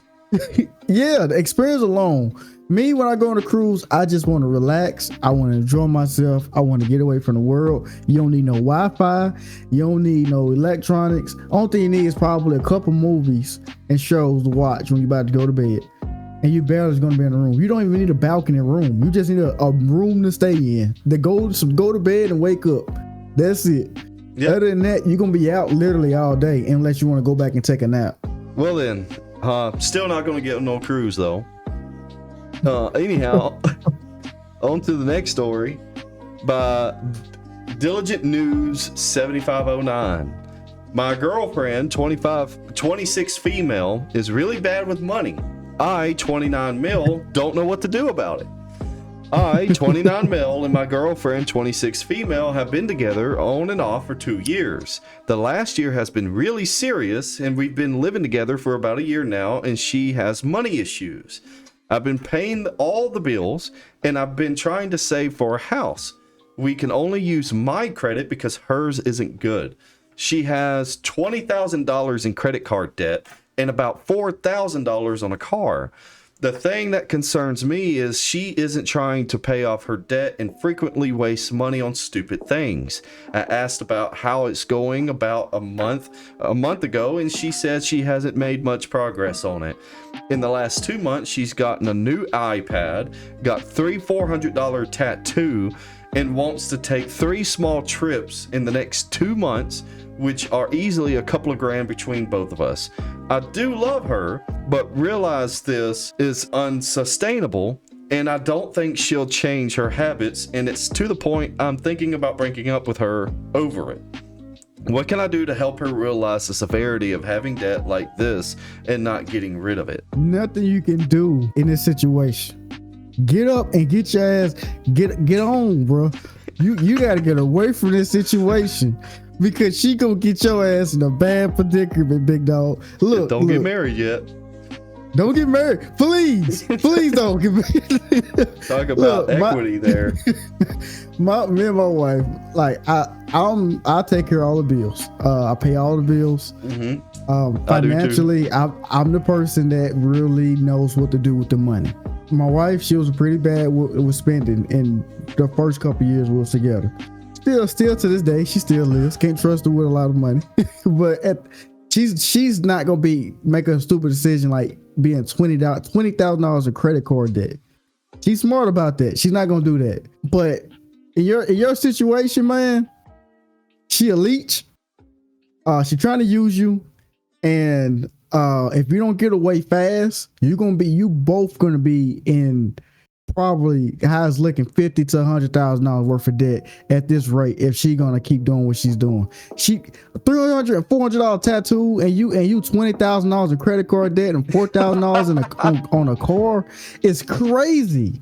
Yeah, the experience alone. Me, when I go on a cruise, I just want to relax. I want to enjoy myself. I want to get away from the world. You don't need no Wi-Fi. You don't need no electronics. Only thing you need is probably a couple movies and shows to watch when you're about to go to bed. And you barely going to be in a room. You don't even need a balcony room. You just need a room to stay in. Go to bed and wake up. That's it. Yep. Other than that, you're going to be out literally all day unless you want to go back and take a nap. Well then, still not going to get no cruise though. Anyhow, on to the next story by Diligent News 7509. My girlfriend, 26 female, is really bad with money. I, 29 male, don't know what to do about it. I, 29 male, and my girlfriend, 26 female, have been together on and off for 2 years. The last year has been really serious, and we've been living together for about a year now, and she has money issues. I've been paying all the bills, and I've been trying to save for a house. We can only use my credit because hers isn't good. She has $20,000 in credit card debt and about $4,000 on a car. The thing that concerns me is she isn't trying to pay off her debt and frequently wastes money on stupid things. I asked about how it's going about a month ago, and she said she hasn't made much progress on it. In the last 2 months, she's gotten a new iPad, got $300-400 tattoo, and wants to take 3 small trips in the next 2 months, which are easily a couple of grand between both of us. I do love her, but realize this is unsustainable, and I don't think she'll change her habits, and it's to the point I'm thinking about breaking up with her over it. What can I do to help her realize the severity of having debt like this and not getting rid of it? Nothing you can do in this situation. Get up and get your ass, get on, bro. You got to get away from this situation. Because she gonna get your ass in a bad predicament, big dog. Look, don't get married yet. Don't get married, please. Please don't get married. Talk about equity there. Me and my wife, like I take care of all the bills. I pay all the bills. Mm-hmm. Financially, I'm the person that really knows what to do with the money. My wife, she was pretty bad with spending in the first couple years we was together. Still to this day, she still lives. Can't trust her with a lot of money. But she's not gonna make a stupid decision like being $20,000 in credit card debt. She's smart about that. She's not gonna do that. But in your situation, man, she a leech. She's trying to use you, and if you don't get away fast, you both gonna be in probably how's looking $50,000 to $100,000 worth of debt at this rate if she gonna keep doing what she's doing. She $300 and $400 tattoo and you $20,000 in credit card debt and $4,000 on a car. It's crazy.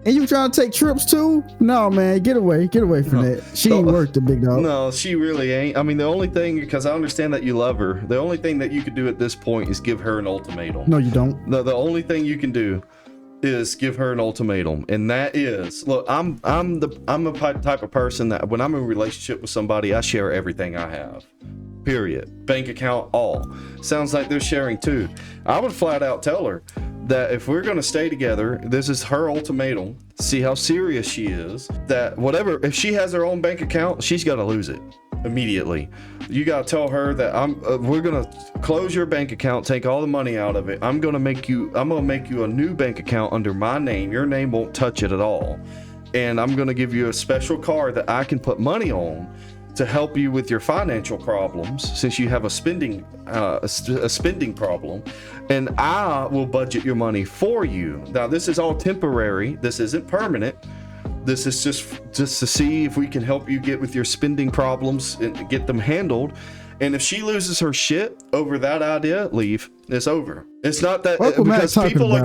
And you trying to take trips too? No, man, get away from that. She ain't worth the big dog. No, she really ain't. I mean, the only thing, because I understand that you love her, the only thing that you could do at this point is give her an ultimatum. No, you don't. The only thing you can do is give her an ultimatum, and that is, look, I'm a type of person that when I'm in a relationship with somebody, I share everything I have, period. Bank account, all. Sounds like they're sharing too. I would flat out tell her that if we're going to stay together, this is her ultimatum. See how serious she is, that whatever, if she has her own bank account, she's got to lose it immediately. You got to tell her that we're going to close your bank account, take all the money out of it. I'm going to make you a new bank account under my name. Your name won't touch it at all. And I'm going to give you a special card that I can put money on to help you with your financial problems, since you have a spending problem, and I will budget your money for you. Now, this is all temporary. This isn't permanent. This is just to see if we can help you get with your spending problems and get them handled. And if she loses her shit over that idea, leave. It's over. It's not that, because people are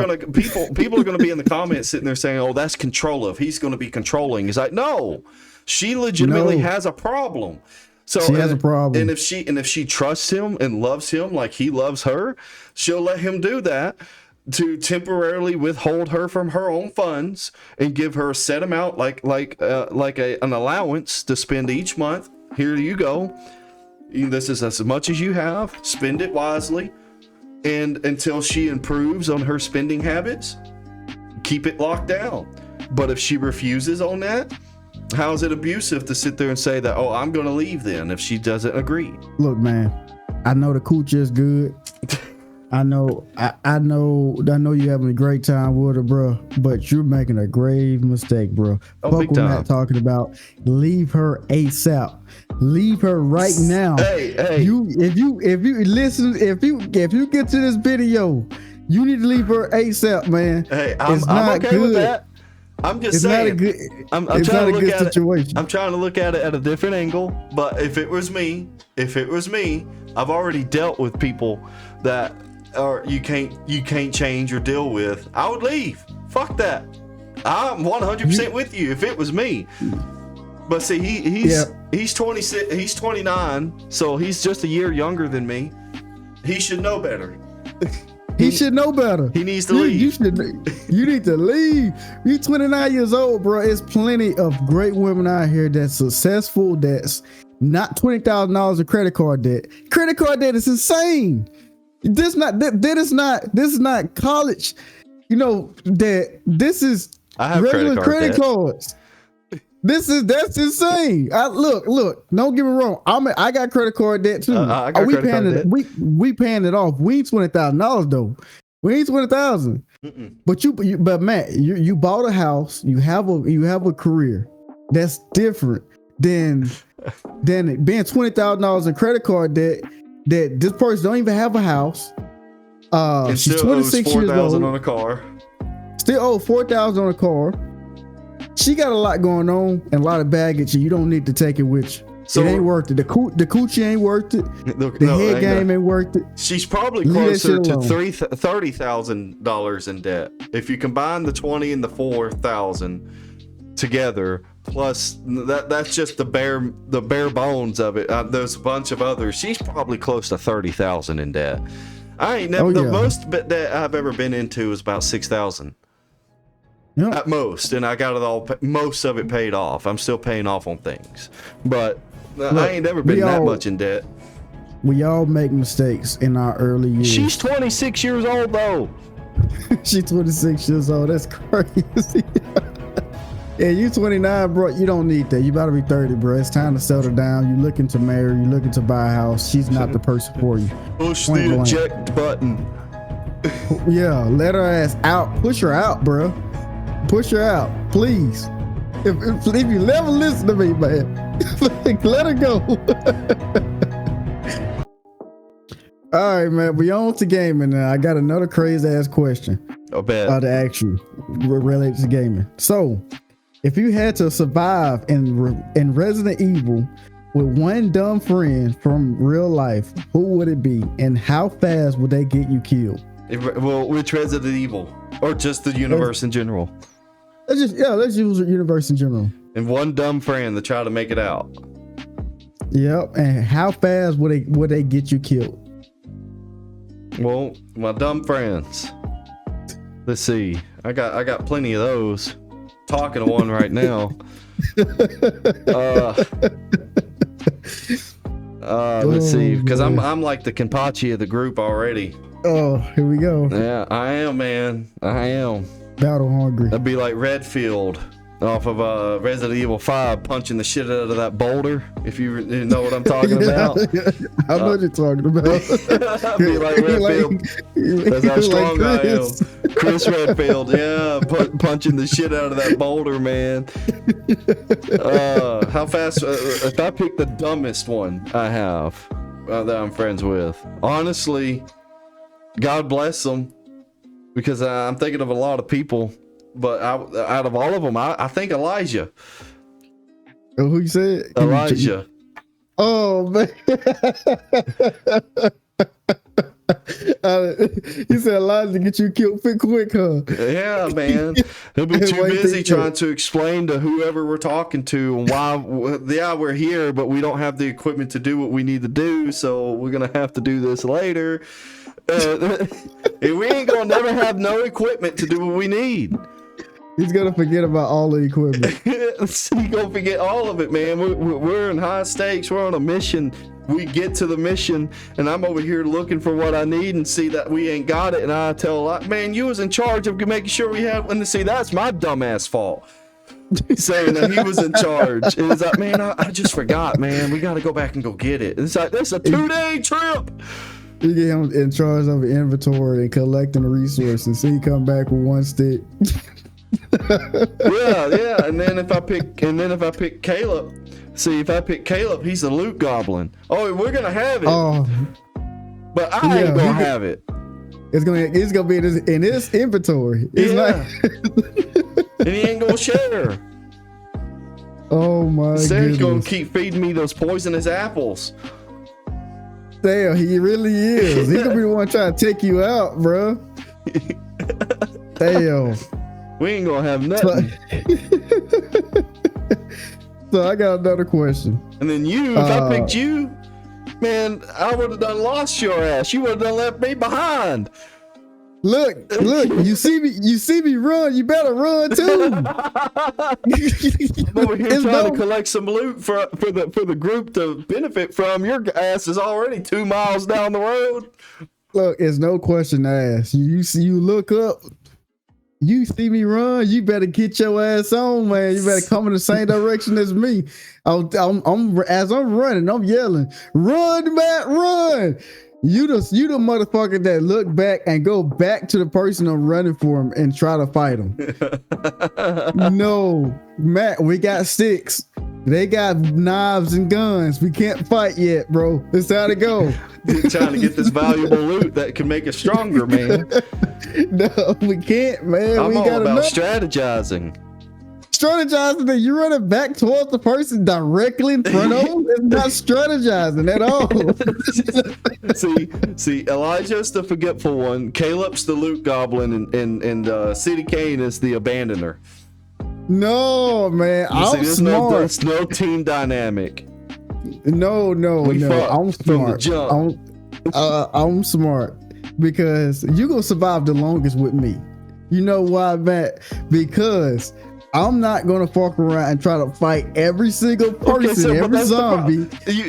gonna be in the comments sitting there saying, "Oh, that's controlling. He's gonna be controlling." It's like, no, she legitimately has a problem. So she has a problem. And if she trusts him and loves him like he loves her, she'll let him do that. to temporarily withhold her from her own funds and give her a set amount, an allowance to spend each month. Here you go. This is as much as you have. Spend it wisely, and until she improves on her spending habits, keep it locked down. But if she refuses on that, how is it abusive to sit there and say that, oh, I'm going to leave then if she doesn't agree? Look, man, I know the cooch is good. I know you're having a great time with her, bro, but you're making a grave mistake, bro. Oh, big time. Not talking about leave her ASAP. Leave her right now. Hey. If you listen, if you get to this video, you need to leave her ASAP, man. Hey, I'm okay with that. I'm just saying. I'm trying to look at situation. I'm trying to look at it at a different angle. But if it was me, I've already dealt with people that you can't change or deal with. I would leave. Fuck that. I'm 100% with you if it was me. But see, he's 26, he's 29, so he's just a year younger than me. He should know better. He should know better. He needs to leave. You need to leave. You're 29 years old, bro. There's plenty of great women out here that's successful, that's not $20,000 of credit card debt. Credit card debt is insane. This is not college. You know that this is I have regular credit cards. That's insane. Look. Don't get me wrong. I got credit card debt too. I got credit card debt. We paying it off. We ain't $20,000 though. We ain't $20,000. But Matt, you bought a house. You have a career. That's different than being $20,000 in credit card debt. That this person don't even have a house. She's 26 years old. on a car. Still owe $4,000 on a car. She got a lot going on and a lot of baggage, and you don't need to take it with you. So it ain't worth it. The coochie ain't worth it. The head game ain't worth it. She's probably closer to $30,000 in debt. If you combine the 20 and the 4,000 together, plus that's just the bare bones of it. There's a bunch of others. She's probably close to 30,000 in debt. I ain't never. Most debt I've ever been into is about 6,000. Yep. At most, and I got it all. Most of it paid off. I'm still paying off on things, but I ain't never been that much in debt. We all make mistakes in our early years. She's 26 years old though. She's 26 years old. That's crazy. Yeah, you 29, bro. You don't need that. You about to be 30, bro. It's time to settle down. You looking to marry. You looking to buy a house. She's not the person for you. Push the eject button. Yeah, let her ass out. Push her out, bro. Push her out, please. If you never listen to me, man, let her go. All right, man. We on to gaming now. I got another crazy ass question. I bet. To ask you related to gaming. So, if you had to survive in Resident Evil with one dumb friend from real life, who would it be, and how fast would they get you killed? Well, which Resident Evil, or just the universe in general? Let's use the universe in general. And one dumb friend to try to make it out. Yep. And how fast would they get you killed? Well, my dumb friends. Let's see. I got plenty of those. Talking to one right now. Let's see, because I'm like the Kenpachi of the group already. Oh, here we go. Yeah, I am, man. I am. Battle hungry. That'd be like Redfield off of Resident Evil 5 punching the shit out of that boulder, if you know what I'm talking about. I know what you're talking about. Be like Redfield. That's how strong I am. Chris Redfield, yeah, punching the shit out of that boulder, man. How fast? If I pick the dumbest one I have that I'm friends with, honestly, God bless them, because I'm thinking of a lot of people, but out of all of them, I think Elijah. Oh, who you said? Elijah. Oh, man. You said Elijah get you killed quick, huh? Yeah, man. He'll be too busy trying to explain to whoever we're talking to why, we're here, but we don't have the equipment to do what we need to do, so we're going to have to do this later. We ain't gonna never have no equipment to do what we need. He's gonna forget about all the equipment. He's gonna forget all of it, man. We're in high stakes. We're on a mission. We get to the mission, and I'm over here looking for what I need and see that we ain't got it. And I tell a lot, man, you was in charge of making sure we have. And see, that's my dumbass fault. Saying that he was in charge. And it's like, man, I just forgot, man. We got to go back and go get it. It's like, that's a 2-day trip. You get him in charge of the inventory and collecting the resources. So he come back with 1 stick. Yeah. And then if I pick Caleb, see, if I pick Caleb, he's a loot goblin. Oh, we're gonna have it. Oh, but I ain't gonna have it. It's gonna be in his inventory. It's and he ain't gonna share. Oh my Instead, he's goodness. gonna keep feeding me those poisonous apples. Damn, he really is. He gonna be the one trying to take you out, bro. Damn. We ain't gonna have nothing. So I got another question. And then if I picked you, man, I would have done lost your ass. You would have done left me behind. Look, you see me run, you better run too. I'm over here trying to collect some loot for the group to benefit from. Your ass is already 2 miles down the road. Look, it's no question to ask. You look up, you see me run, you better get your ass on, man. You better come in the same direction as me. As I'm running, I'm yelling, "Run, Matt, run!" You the motherfucker that look back and go back to the person I'm running for him and try to fight him. No, Matt, we got sticks. They got knives and guns. We can't fight yet, bro. It's how to go. Trying to get this valuable loot that can make us stronger, man. No, we can't, man. I'm all about strategizing. Strategizing that you're running back towards the person directly in front of them. It's not strategizing at all. see, Elijah's the forgetful one. Caleb's the loot goblin, and CEDDYCAIN is the abandoner. No, man, I'm smart. There's no team dynamic. No. I'm smart. From the jump. I'm smart because you gonna survive the longest with me. You know why, Matt? Because I'm not gonna fuck around and try to fight every single person, every zombie.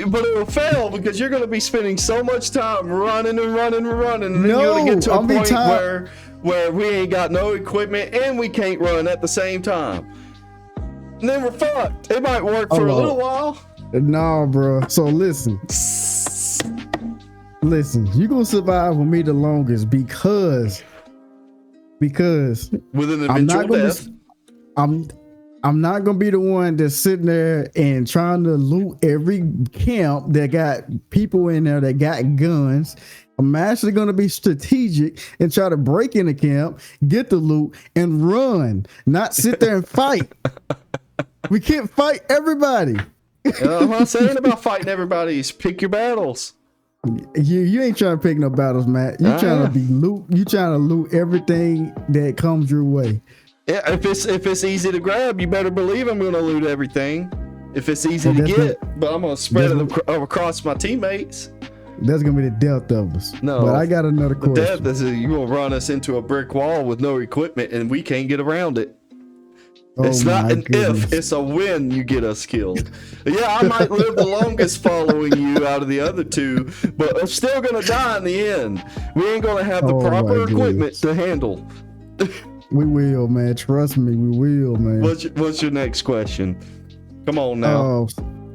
But it will fail because you're gonna be spending so much time running, and then you're gonna get to a point where we ain't got no equipment and we can't run at the same time. And then we're fucked. It might work for a little while. No, bro. So listen, you gonna survive with me the longest because with an eventual death. I'm not gonna be the one that's sitting there and trying to loot every camp that got people in there that got guns. I'm actually gonna be strategic and try to break in the camp, get the loot, and run. Not sit there and fight. We can't fight everybody. I'm not saying about fighting everybody. Is pick your battles. You ain't trying to pick no battles, Matt. You trying to be loot. You trying to loot everything that comes your way. Yeah, if it's easy to grab, you better believe I'm gonna loot everything. If it's easy to get, but I'm gonna spread it across my teammates. That's gonna be the death of us. No, but I got another question. The death is you gonna run us into a brick wall with no equipment, and we can't get around it. It's not an if, it's a when you get us killed. Yeah, I might live the longest following you out of the other two, but I'm still gonna die in the end. We ain't gonna have the proper equipment to handle. We will, man. Trust me, we will, man. What's your next question? Come on now.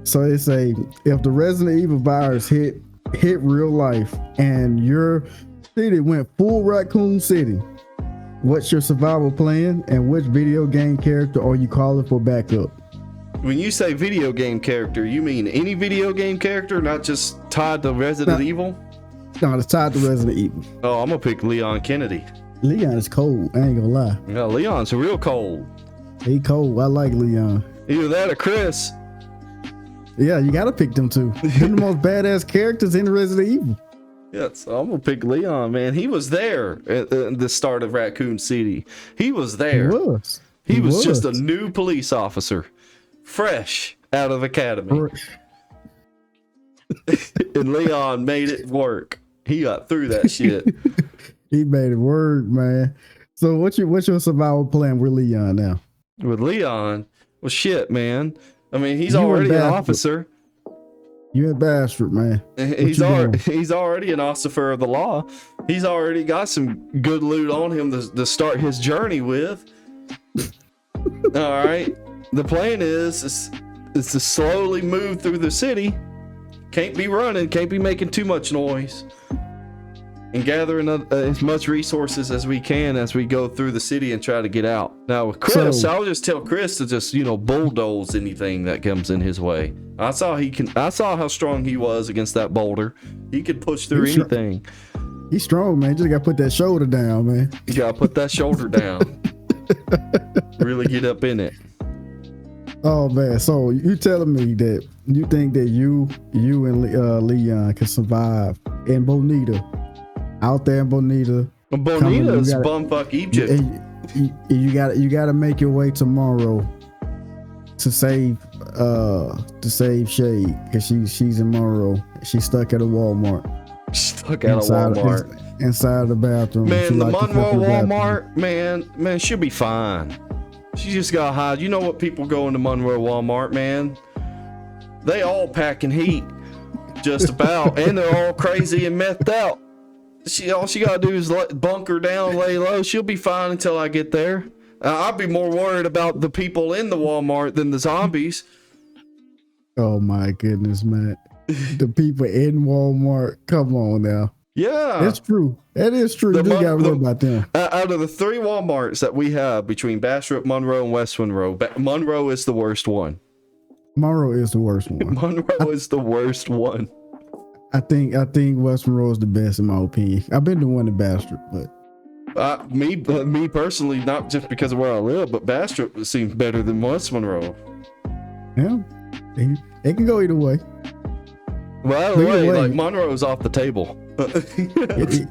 So they say if the Resident Evil virus hit real life and your city went full Raccoon City, what's your survival plan and which video game character are you calling for backup? When you say video game character, you mean any video game character, not just tied to Resident Evil? No, it's tied to Resident Evil. Oh, I'm gonna pick Leon Kennedy. Leon is cold. I ain't gonna lie. Yeah, Leon's real cold. He cold. I like Leon. Either that or Chris. Yeah, you gotta pick them two. They're the most badass characters in Resident Evil. Yeah, so I'm gonna pick Leon, man. He was there at the start of Raccoon City. He was there. He was just a new police officer, fresh out of academy. And Leon made it work. He got through that shit. He made it work, man. So what's your survival plan with Leon now? With Leon, well, shit, man. I mean, he's You already and an Bastard. officer. You in Bastard, man. He's already an officer of the law. He's already got some good loot on him to start his journey with. All right. The plan is to slowly move through the city. Can't be running. Can't be making too much noise. And gathering as much resources as we can as we go through the city and try to get out. Now with Chris, I'll just tell Chris to just, bulldoze anything that comes in his way. I saw how strong he was against that boulder. He could push through anything. He's strong, man. Just gotta put that shoulder down, man. You gotta put that shoulder down. Really get up in it. Oh man, so you telling me that you think that you and Leon can survive in Bonita? Out there in Bonita. Bonita is bumfuck Egypt. You gotta make your way tomorrow to save Shade, because she's in Monroe. She's stuck at a Walmart. Inside the bathroom. Man, the Monroe Walmart, man, she'll be fine. She just gotta hide. You know what people go into Monroe Walmart, man? They all packing heat, just about, and they're all crazy and methed out. All she gotta do is bunker down, lay low. She'll be fine until I get there. I'd be more worried about the people in the Walmart than the zombies. Oh my goodness, man. The people in Walmart. Come on now. Yeah. That's true. That is true. You gotta worry about them. Out of the 3 Walmarts that we have between Bastrop, Monroe, and West Monroe, Monroe is the worst one. Monroe is the worst one. Monroe is the worst one. I think West Monroe is the best in my opinion. I've been to one in Bastrop, but me personally, not just because of where I live, but Bastrop seems better than West Monroe. Yeah, it can go either way. Well, either way, like Monroe's off the table.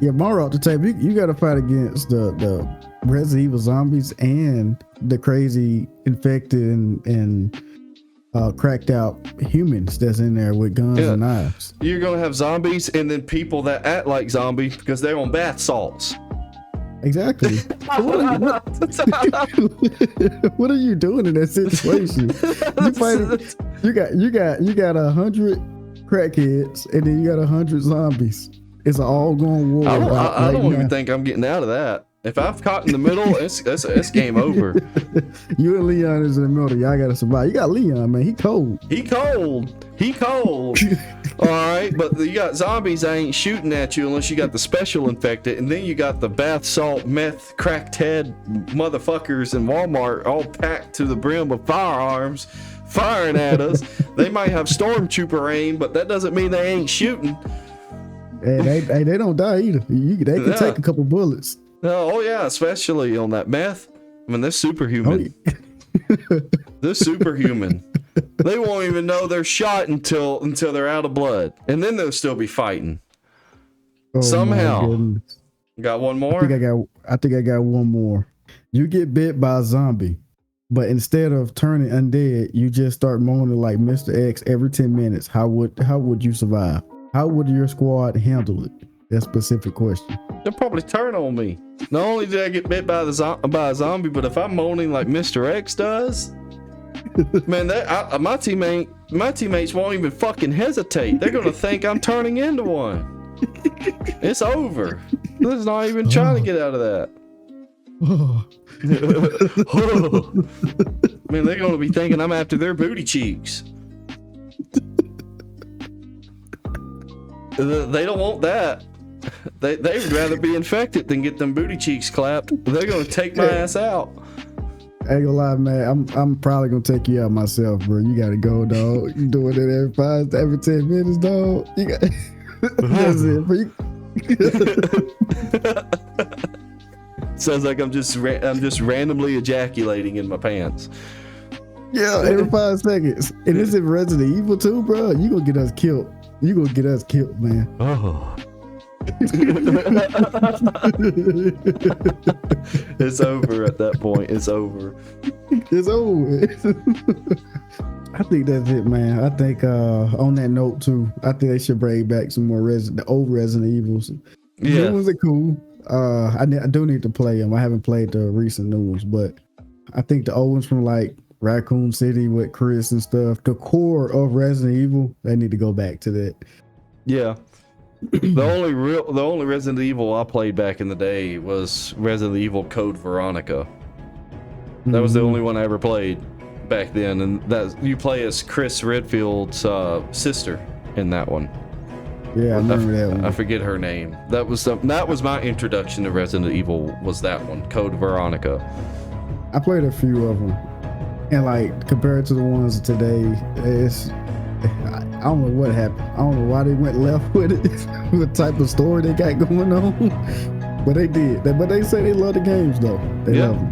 Yeah, Monroe off the table. You got to fight against the Resident Evil zombies and the crazy infected and cracked out humans that's in there with guns and knives. You're gonna have zombies and then people that act like zombies because they're on bath salts. Exactly. What are you doing in that situation? You got 100 crackheads and then you got 100 zombies. It's an all-going war. I don't even think I'm getting out of that. If I've caught in the middle, it's game over. You and Leon is in the middle. Y'all gotta survive. You got Leon, man. He cold. All right, but you got zombies that ain't shooting at you unless you got the special infected, and then you got the bath salt, meth, cracked head motherfuckers in Walmart all packed to the brim with firearms, firing at us. They might have stormtrooper aim, but that doesn't mean they ain't shooting. And they don't die either. They can take a couple bullets. Oh yeah, especially on that meth. I mean, they're superhuman. Oh, yeah. They're superhuman. They won't even know they're shot until they're out of blood, and then they'll still be fighting. Oh, somehow. Got one more? I think I got one more. You get bit by a zombie, but instead of turning undead, you just start moaning like Mr. X every 10 minutes. How would you survive? How would your squad handle it? That specific question. They'll probably turn on me. Not only did I get bit by a zombie, but if I'm moaning like Mr. X does, man, my teammates won't even fucking hesitate. They're gonna think I'm turning into one. It's over. There's not even trying to get out of that. Man, they're gonna be thinking I'm after their booty cheeks. They don't want that. They would rather be infected than get them booty cheeks clapped. They're gonna take my ass out. I ain't gonna lie, man. I'm probably gonna take you out myself, bro. You gotta go, dog. You doing it every 10 minutes, dog. You got that's it, bro. Sounds like I'm just randomly ejaculating in my pants. Yeah, every 5 seconds. And this is Resident Evil 2, bro. You gonna get us killed. You gonna get us killed, man. Oh. It's over at that point. It's over. It's over. I think that's it, man. I think on that note too, I think they should bring back some more the old Resident Evils. Yeah. New ones are cool. I do need to play them. I haven't played the recent new ones, but I think the old ones from like Raccoon City with Chris and stuff, the core of Resident Evil, they need to go back to that. Yeah. The only Resident Evil I played back in the day was Resident Evil Code Veronica. That was the only one I ever played back then, and that you play as Chris Redfield's sister in that one. Yeah, I remember that one. I forget her name. That was my introduction to Resident Evil. Was that one, Code Veronica? I played a few of them, and like compared to the ones today, I don't know what happened. I don't know why they went left with it, what type of story they got going on, but they did. But they say they love the games though. They love them.